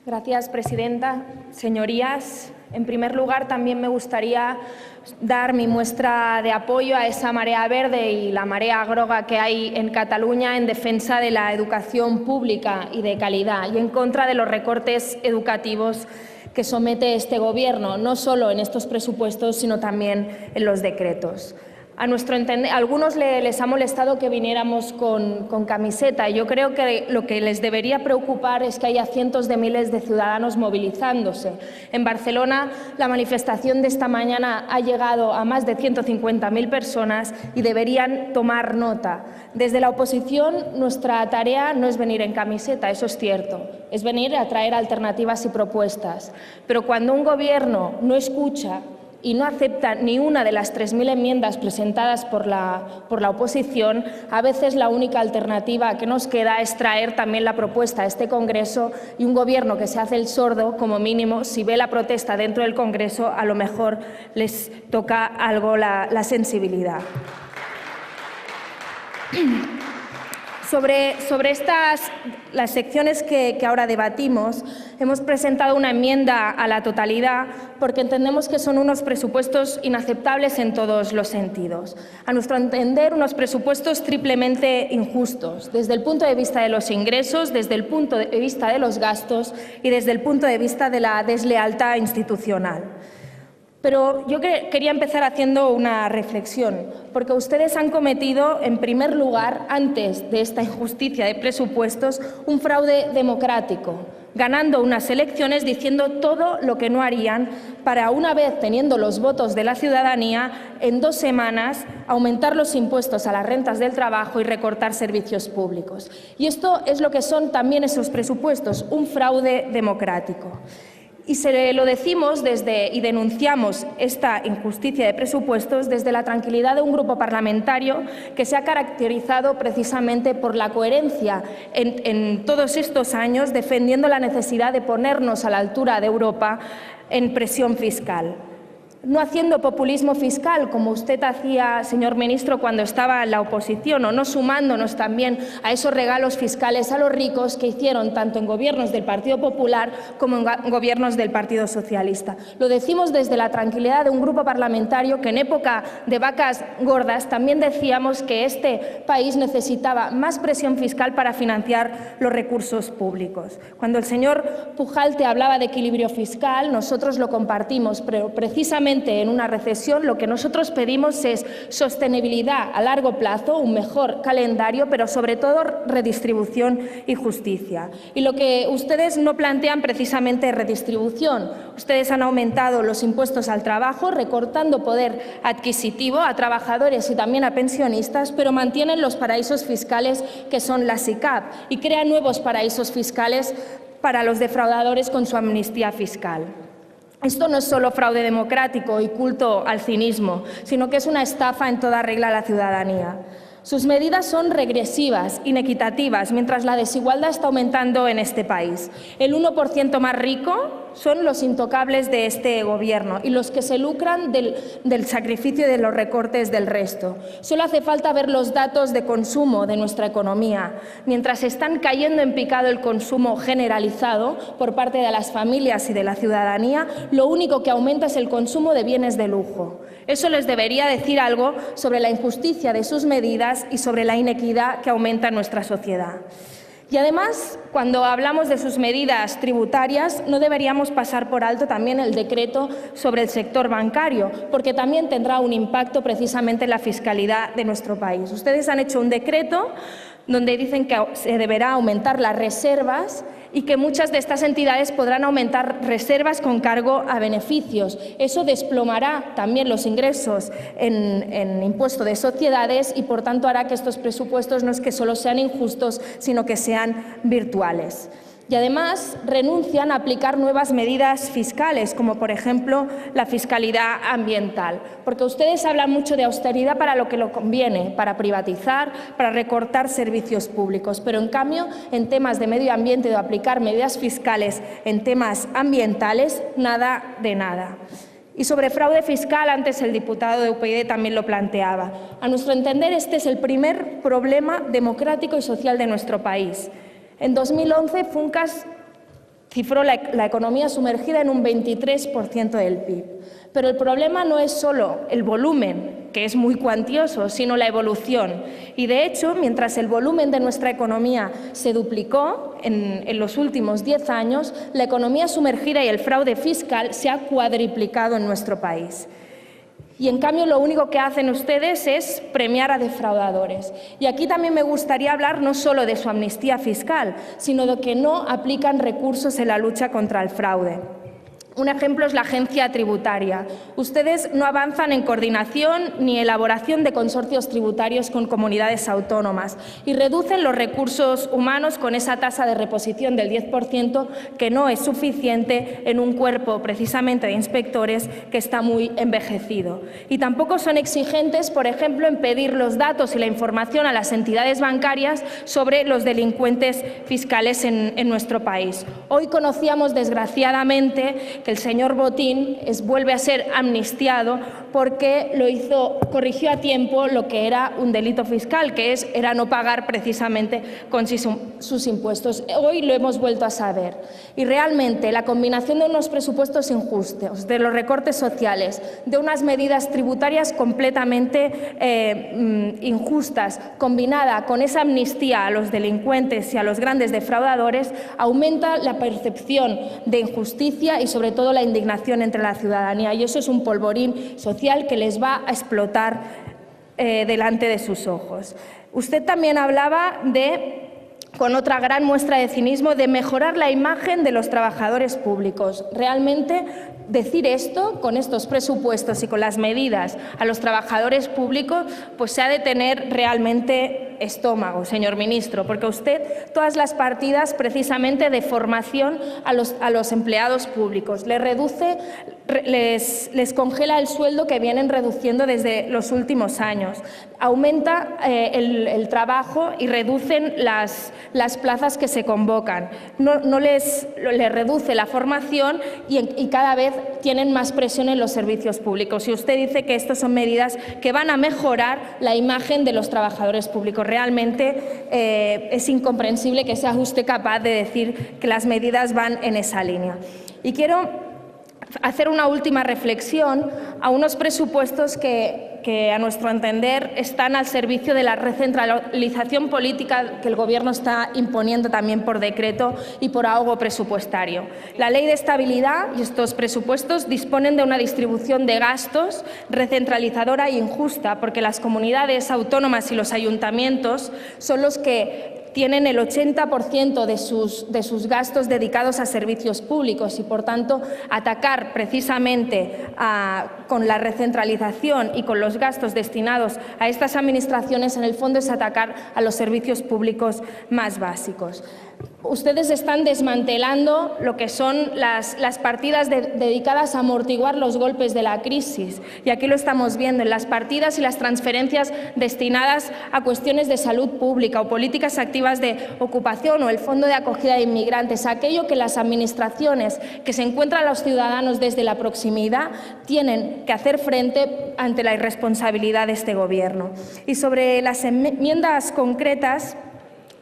Gracias, presidenta. Señorías, en primer lugar, también me gustaría dar mi muestra de apoyo a esa marea verde y la marea groga que hay en Cataluña en defensa de la educación pública y de calidad y en contra de los recortes educativos que somete este Gobierno, no solo en estos presupuestos, sino también en los decretos. A nuestro entender, a algunos les ha molestado que viniéramos con camiseta. Yo creo que lo que les debería preocupar es que haya cientos de miles de ciudadanos movilizándose. En Barcelona, la manifestación de esta mañana ha llegado a más de 150.000 personas y deberían tomar nota. Desde la oposición, nuestra tarea no es venir en camiseta, eso es cierto, es venir a traer alternativas y propuestas. Pero cuando un Gobierno no escucha y no acepta ni una de las 3.000 enmiendas presentadas por la oposición, a veces la única alternativa que nos queda es traer también la propuesta a este Congreso, y un Gobierno que se hace el sordo, como mínimo, si ve la protesta dentro del Congreso, a lo mejor les toca algo la sensibilidad. Sobre las secciones que ahora debatimos, hemos presentado una enmienda a la totalidad porque entendemos que son unos presupuestos inaceptables en todos los sentidos. A nuestro entender, unos presupuestos triplemente injustos, desde el punto de vista de los ingresos, desde el punto de vista de los gastos y desde el punto de vista de la deslealtad institucional. Pero yo quería empezar haciendo una reflexión, porque ustedes han cometido, en primer lugar, antes de esta injusticia de presupuestos, un fraude democrático, ganando unas elecciones diciendo todo lo que no harían para, una vez teniendo los votos de la ciudadanía, en 2 semanas aumentar los impuestos a las rentas del trabajo y recortar servicios públicos. Y esto es lo que son también esos presupuestos, un fraude democrático. Y se lo decimos y denunciamos esta injusticia de presupuestos desde la tranquilidad de un grupo parlamentario que se ha caracterizado precisamente por la coherencia en todos estos años, defendiendo la necesidad de ponernos a la altura de Europa en presión fiscal. No haciendo populismo fiscal, como usted hacía, señor ministro, cuando estaba en la oposición, o no sumándonos también a esos regalos fiscales a los ricos que hicieron tanto en gobiernos del Partido Popular como en gobiernos del Partido Socialista. Lo decimos desde la tranquilidad de un grupo parlamentario que en época de vacas gordas también decíamos que este país necesitaba más presión fiscal para financiar los recursos públicos. Cuando el señor Pujalte hablaba de equilibrio fiscal, nosotros lo compartimos, pero precisamente en una recesión lo que nosotros pedimos es sostenibilidad a largo plazo, un mejor calendario, pero sobre todo redistribución y justicia. Y lo que ustedes no plantean precisamente es redistribución. Ustedes han aumentado los impuestos al trabajo, recortando poder adquisitivo a trabajadores y también a pensionistas, pero mantienen los paraísos fiscales que son las ICAP y crean nuevos paraísos fiscales para los defraudadores con su amnistía fiscal. Esto no es solo fraude democrático y culto al cinismo, sino que es una estafa en toda regla a la ciudadanía. Sus medidas son regresivas, inequitativas, mientras la desigualdad está aumentando en este país. El 1% más rico son los intocables de este Gobierno y los que se lucran del sacrificio y de los recortes del resto. Solo hace falta ver los datos de consumo de nuestra economía. Mientras están cayendo en picado el consumo generalizado por parte de las familias y de la ciudadanía, lo único que aumenta es el consumo de bienes de lujo. Eso les debería decir algo sobre la injusticia de sus medidas y sobre la inequidad que aumenta en nuestra sociedad. Y además, cuando hablamos de sus medidas tributarias, no deberíamos pasar por alto también el decreto sobre el sector bancario, porque también tendrá un impacto precisamente en la fiscalidad de nuestro país. Ustedes han hecho un decreto donde dicen que se deberá aumentar las reservas y que muchas de estas entidades podrán aumentar reservas con cargo a beneficios. Eso desplomará también los ingresos en impuesto de sociedades y, por tanto, hará que estos presupuestos no es que solo sean injustos, sino que sean virtuales. Y además renuncian a aplicar nuevas medidas fiscales, como por ejemplo la fiscalidad ambiental, porque ustedes hablan mucho de austeridad para lo que les conviene, para privatizar, para recortar servicios públicos, pero en cambio en temas de medio ambiente, de aplicar medidas fiscales en temas ambientales, nada de nada. Y sobre fraude fiscal, antes el diputado de UPyD también lo planteaba. A nuestro entender, este es el primer problema democrático y social de nuestro país. En 2011, Funcas cifró la economía sumergida en un 23% del PIB. Pero el problema no es solo el volumen, que es muy cuantioso, sino la evolución. Y de hecho, mientras el volumen de nuestra economía se duplicó en los últimos 10 años, la economía sumergida y el fraude fiscal se ha cuadriplicado en nuestro país. Y en cambio lo único que hacen ustedes es premiar a defraudadores. Y aquí también me gustaría hablar no solo de su amnistía fiscal, sino de que no aplican recursos en la lucha contra el fraude. Un ejemplo es la agencia tributaria. Ustedes no avanzan en coordinación ni elaboración de consorcios tributarios con comunidades autónomas y reducen los recursos humanos con esa tasa de reposición del 10% que no es suficiente en un cuerpo precisamente de inspectores que está muy envejecido. Y tampoco son exigentes, por ejemplo, en pedir los datos y la información a las entidades bancarias sobre los delincuentes fiscales en nuestro país. Hoy conocíamos, desgraciadamente, que el señor Botín vuelve a ser amnistiado porque corrigió a tiempo lo que era un delito fiscal, que era no pagar precisamente con sus impuestos. Hoy lo hemos vuelto a saber. Y realmente la combinación de unos presupuestos injustos, de los recortes sociales, de unas medidas tributarias completamente injustas, combinada con esa amnistía a los delincuentes y a los grandes defraudadores, aumenta la percepción de injusticia y sobre todo la indignación entre la ciudadanía, y eso es un polvorín social que les va a explotar delante de sus ojos. Usted también hablaba con otra gran muestra de cinismo, de mejorar la imagen de los trabajadores públicos. Realmente, decir esto con estos presupuestos y con las medidas a los trabajadores públicos, pues se ha de tener realmente estómago, señor ministro, porque usted todas las partidas precisamente de formación a los empleados públicos les reduce, les congela el sueldo que vienen reduciendo desde los últimos años, aumenta el trabajo y reducen las plazas que se convocan, no les reduce la formación y cada vez tienen más presión en los servicios públicos. Y usted dice que estas son medidas que van a mejorar la imagen de los trabajadores públicos. Realmente es incomprensible que sea usted capaz de decir que las medidas van en esa línea. Y quiero hacer una última reflexión a unos presupuestos que a nuestro entender están al servicio de la recentralización política que el Gobierno está imponiendo también por decreto y por ahogo presupuestario. La Ley de Estabilidad y estos presupuestos disponen de una distribución de gastos recentralizadora e injusta, porque las comunidades autónomas y los ayuntamientos son los que tienen el 80% de sus gastos dedicados a servicios públicos y, por tanto, atacar precisamente con la recentralización y con los gastos destinados a estas administraciones, en el fondo, es atacar a los servicios públicos más básicos. Ustedes están desmantelando lo que son las partidas dedicadas a amortiguar los golpes de la crisis. Y aquí lo estamos viendo en las partidas y las transferencias destinadas a cuestiones de salud pública o políticas activas de ocupación o el Fondo de Acogida de Inmigrantes, aquello que las administraciones que se encuentran a los ciudadanos desde la proximidad tienen que hacer frente ante la irresponsabilidad de este Gobierno. Y sobre las enmiendas concretas,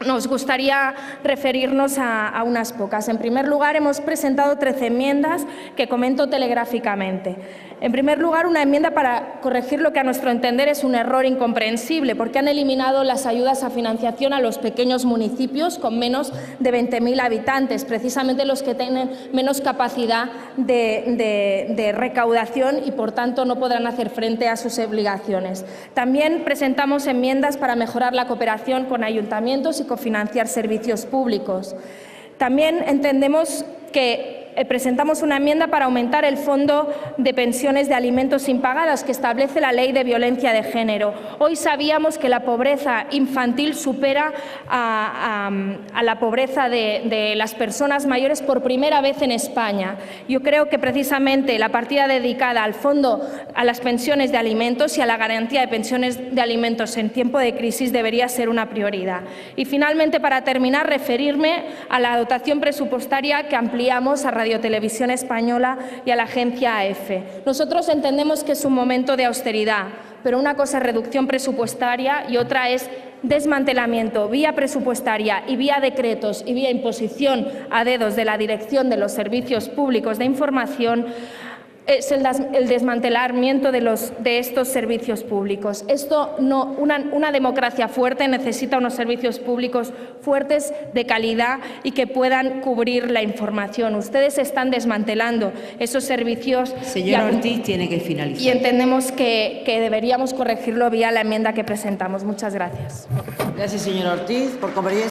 nos gustaría referirnos a unas pocas. En primer lugar, hemos presentado 13 enmiendas que comento telegráficamente. En primer lugar, una enmienda para corregir lo que a nuestro entender es un error incomprensible, porque han eliminado las ayudas a financiación a los pequeños municipios con menos de 20.000 habitantes, precisamente los que tienen menos capacidad de recaudación y, por tanto, no podrán hacer frente a sus obligaciones. También presentamos enmiendas para mejorar la cooperación con ayuntamientos y cofinanciar servicios públicos. También entendemos que presentamos una enmienda para aumentar el fondo de pensiones de alimentos impagadas que establece la Ley de Violencia de Género. Hoy sabíamos que la pobreza infantil supera a la pobreza de las personas mayores por primera vez en España. Yo creo que precisamente la partida dedicada al fondo a las pensiones de alimentos y a la garantía de pensiones de alimentos en tiempo de crisis debería ser una prioridad. Y finalmente, para terminar, referirme a la dotación presupuestaria que ampliamos a Radio Televisión Española y a la agencia AEFE. Nosotros entendemos que es un momento de austeridad, pero una cosa es reducción presupuestaria y otra es desmantelamiento vía presupuestaria y vía decretos y vía imposición a dedos de la Dirección de los Servicios Públicos de Información es el desmantelamiento de estos servicios públicos. Una democracia fuerte necesita unos servicios públicos fuertes, de calidad y que puedan cubrir la información. Ustedes están desmantelando esos servicios. Señora Ortiz, tiene que finalizar. Y entendemos que deberíamos corregirlo vía la enmienda que presentamos. Muchas gracias. Gracias, señora Ortiz. Por conveniencia.